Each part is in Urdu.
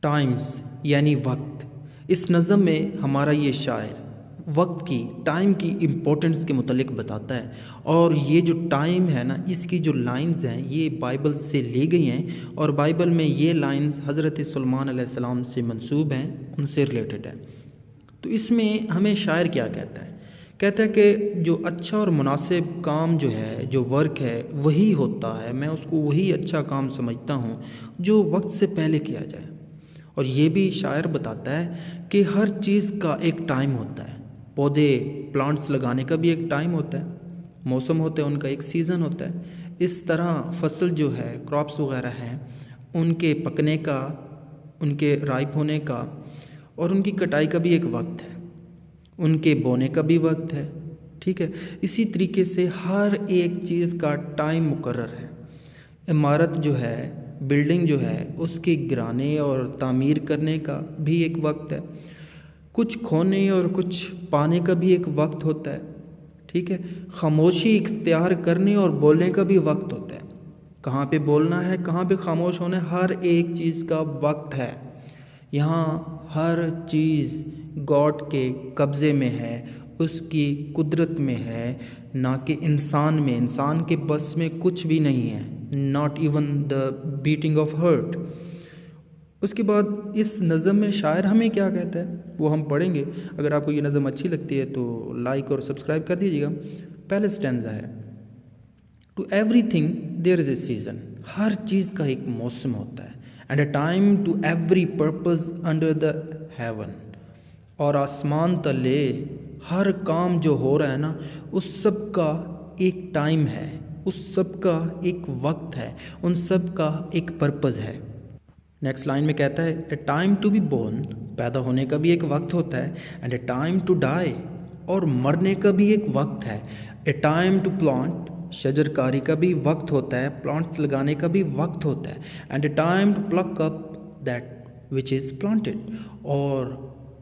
ٹائمز یعنی وقت۔ اس نظم میں ہمارا یہ شاعر وقت کی، ٹائم کی امپورٹنس کے متعلق بتاتا ہے، اور یہ جو ٹائم ہے نا، اس کی جو لائنز ہیں یہ بائبل سے لی گئی ہیں، اور بائبل میں یہ لائنز حضرت سلیمان علیہ السلام سے منسوب ہیں، ان سے ریلیٹڈ ہے۔ تو اس میں ہمیں شاعر کیا کہتا ہے؟ کہتا ہے کہ جو اچھا اور مناسب کام جو ہے، جو ورک ہے، وہی ہوتا ہے، میں اس کو وہی اچھا کام سمجھتا ہوں جو وقت سے پہلے کیا جائے۔ اور یہ بھی شاعر بتاتا ہے کہ ہر چیز کا ایک ٹائم ہوتا ہے، پودے پلانٹس لگانے کا بھی ایک ٹائم ہوتا ہے، موسم ہوتا ہے، ان کا ایک سیزن ہوتا ہے۔ اس طرح فصل جو ہے، کراپس وغیرہ ہیں، ان کے پکنے کا، ان کے رائپ ہونے کا اور ان کی کٹائی کا بھی ایک وقت ہے، ان کے بونے کا بھی وقت ہے، ٹھیک ہے۔ اسی طریقے سے ہر ایک چیز کا ٹائم مقرر ہے۔ عمارت جو ہے، بلڈنگ جو ہے، اس کے گرانے اور تعمیر کرنے کا بھی ایک وقت ہے، کچھ کھونے اور کچھ پانے کا بھی ایک وقت ہوتا ہے، ٹھیک ہے۔ خاموشی اختیار کرنے اور بولنے کا بھی وقت ہوتا ہے، کہاں پہ بولنا ہے، کہاں پہ خاموش ہونا ہے، ہر ایک چیز کا وقت ہے۔ یہاں ہر چیز گاڈ کے قبضے میں ہے، اس کی قدرت میں ہے، نہ کہ انسان میں۔ انسان کے بس میں کچھ بھی نہیں ہے، not even the beating of heart۔ اس کے بعد اس نظم میں شاعر ہمیں کیا کہتا ہے وہ ہم پڑھیں گے۔ اگر آپ کو یہ نظم اچھی لگتی ہے تو لائک اور سبسکرائب کر دیجیے گا۔ پہلے سٹینزا ہے، to everything there is a season, ہر چیز کا ایک موسم ہوتا ہے، and a time to every purpose under the heaven, اور آسمان تلے ہر کام جو ہو رہا ہے نا، اس سب کا ایک ٹائم ہے، اس سب کا ایک وقت ہے، ان سب کا ایک پرپز ہے۔ نیکسٹ لائن میں کہتا ہے a time to be born, پیدا ہونے کا بھی ایک وقت ہوتا ہے، and a time to die, اور مرنے کا بھی ایک وقت ہے، اے ٹائم ٹو پلانٹ، شجر کاری کا بھی وقت ہوتا ہے، پلانٹس لگانے کا بھی وقت ہوتا ہے، اینڈ اے ٹائم ٹو پلک up that which is planted, اور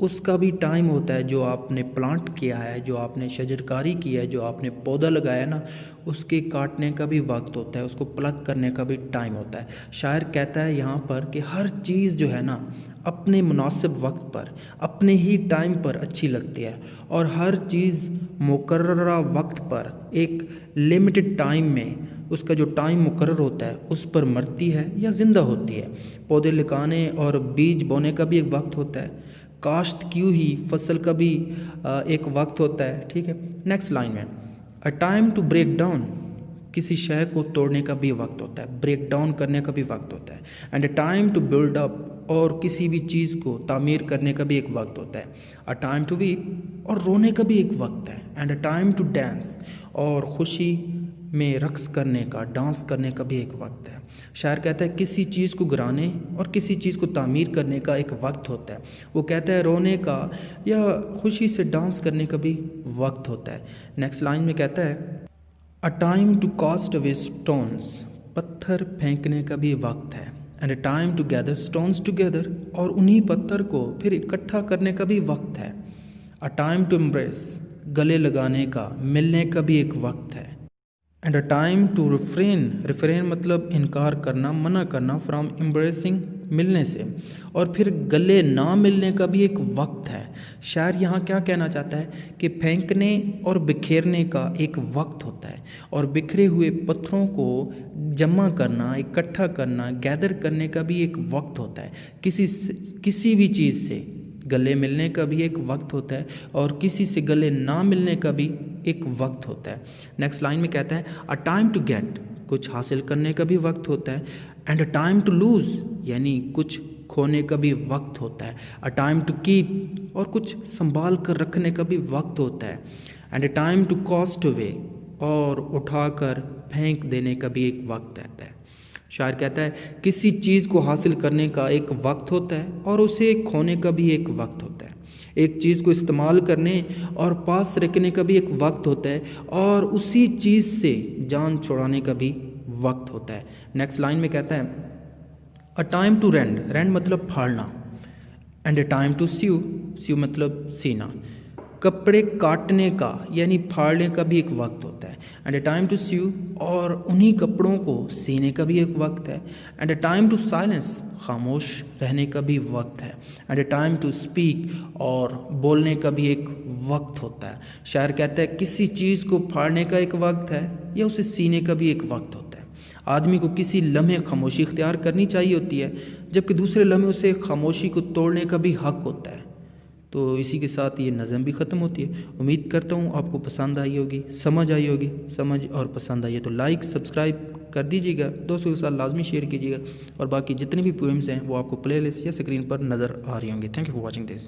اس کا بھی ٹائم ہوتا ہے جو آپ نے پلانٹ کیا ہے، جو آپ نے شجر کاری کی ہے، جو آپ نے پودا لگایا ہے نا، اس کے کاٹنے کا بھی وقت ہوتا ہے، اس کو پلک کرنے کا بھی ٹائم ہوتا ہے۔ شاعر کہتا ہے یہاں پر کہ ہر چیز جو ہے نا اپنے مناسب وقت پر، اپنے ہی ٹائم پر اچھی لگتی ہے، اور ہر چیز مقررہ وقت پر، ایک لمیٹڈ ٹائم میں، اس کا جو ٹائم مقرر ہوتا ہے اس پر مرتی ہے یا زندہ ہوتی ہے۔ پودے لگانے اور بیج بونے کا بھی ایک وقت ہوتا ہے، کاشت کیوں ہی فصل کا بھی ایک وقت ہوتا ہے، ٹھیک ہے۔ نیکسٹ لائن میں a time to break down, کسی شے کو توڑنے کا بھی وقت ہوتا ہے، بریک ڈاؤن کرنے کا بھی وقت ہوتا ہے، and a time to build up, اور کسی بھی چیز کو تعمیر کرنے کا بھی ایک وقت ہوتا ہے، اے ٹائم ٹو ویپ، اور رونے کا بھی ایک وقت ہے، and a time to dance, اور خوشی میں رقص کرنے کا، ڈانس کرنے کا بھی ایک وقت ہے۔ شاعر کہتا ہے کسی چیز کو گرانے اور کسی چیز کو تعمیر کرنے کا ایک وقت ہوتا ہے۔ وہ کہتا ہے رونے کا یا خوشی سے ڈانس کرنے کا بھی وقت ہوتا ہے۔ نیکسٹ لائن میں کہتا ہے a time to cast away stones, پتھر پھینکنے کا بھی وقت ہے، and a time to gather stones together, اور انہی پتھر کو پھر اکٹھا کرنے کا بھی وقت ہے، اے ٹائم ٹو امبریس، گلے لگانے کا، ملنے کا بھی ایک وقت ہے، and a time to refrain, refrain مطلب انکار کرنا، منع کرنا، فرام امبریسنگ، ملنے سے، اور پھر گلے نہ ملنے کا بھی ایک وقت ہے۔ شاعر یہاں کیا کہنا چاہتا ہے کہ پھینکنے اور بکھیرنے کا ایک وقت ہوتا ہے، اور بکھرے ہوئے پتھروں کو جمع کرنا، اکٹھا کرنا، گیدر کرنے کا بھی ایک وقت ہوتا ہے۔ کسی بھی چیز سے گلے ملنے کا بھی ایک وقت ہوتا ہے، اور کسی سے گلے نہ ملنے کا بھی ایک وقت ہوتا ہے۔ نیکسٹ لائن میں کہتا ہے اے ٹائم ٹو گیٹ، کچھ حاصل کرنے کا بھی وقت ہوتا ہے، and a time to lose, یعنی کچھ کھونے کا بھی وقت ہوتا ہے، اے ٹائم ٹو کیپ، اور کچھ سنبھال کر رکھنے کا بھی وقت ہوتا ہے، and a time to cast away, اور اٹھا کر پھینک دینے کا بھی ایک وقت رہتا ہے۔ شاعر کہتا ہے کسی چیز کو حاصل کرنے کا ایک وقت ہوتا ہے، اور اسے کھونے کا بھی ایک وقت ہوتا ہے۔ ایک چیز کو استعمال کرنے اور پاس رکھنے کا بھی ایک وقت ہوتا ہے، اور اسی چیز سے جان چھڑانے کا بھی وقت ہوتا ہے۔ نیکسٹ لائن میں کہتا ہے a time to rend, rend مطلب پھاڑنا، and a time to sew, sew مطلب سینا، کپڑے کاٹنے کا یعنی پھاڑنے کا بھی ایک وقت ہوتا ہے. And a time to sew, اور انہی کپڑوں کو سینے کا بھی ایک وقت ہے. And a time to silence, خاموش رہنے کا بھی وقت ہے. And a time to speak, اور بولنے کا بھی ایک وقت ہوتا ہے. شاعر کہتا ہے کسی چیز کو پھاڑنے کا ایک وقت ہے یا اسے سینے کا بھی ایک وقت ہوتا ہے. آدمی کو کسی لمحے خاموشی اختیار کرنی چاہیے ہوتی ہے، جبکہ دوسرے لمحے اسے خاموشی کو توڑنے کا بھی حق ہوتا ہے. تو اسی کے ساتھ یہ نظم بھی ختم ہوتی ہے. امید کرتا ہوں آپ کو پسند آئی ہوگی، سمجھ آئی ہوگی. سمجھ اور پسند آئی ہے تو لائک سبسکرائب کر دیجیے گا، دوستوں کے ساتھ لازمی شیئر کیجیے گا، اور باقی جتنے بھی پوئمز ہیں وہ آپ کو پلے لسٹ یا اسکرین پر نظر آ رہی ہوں گی. Thank you for watching this.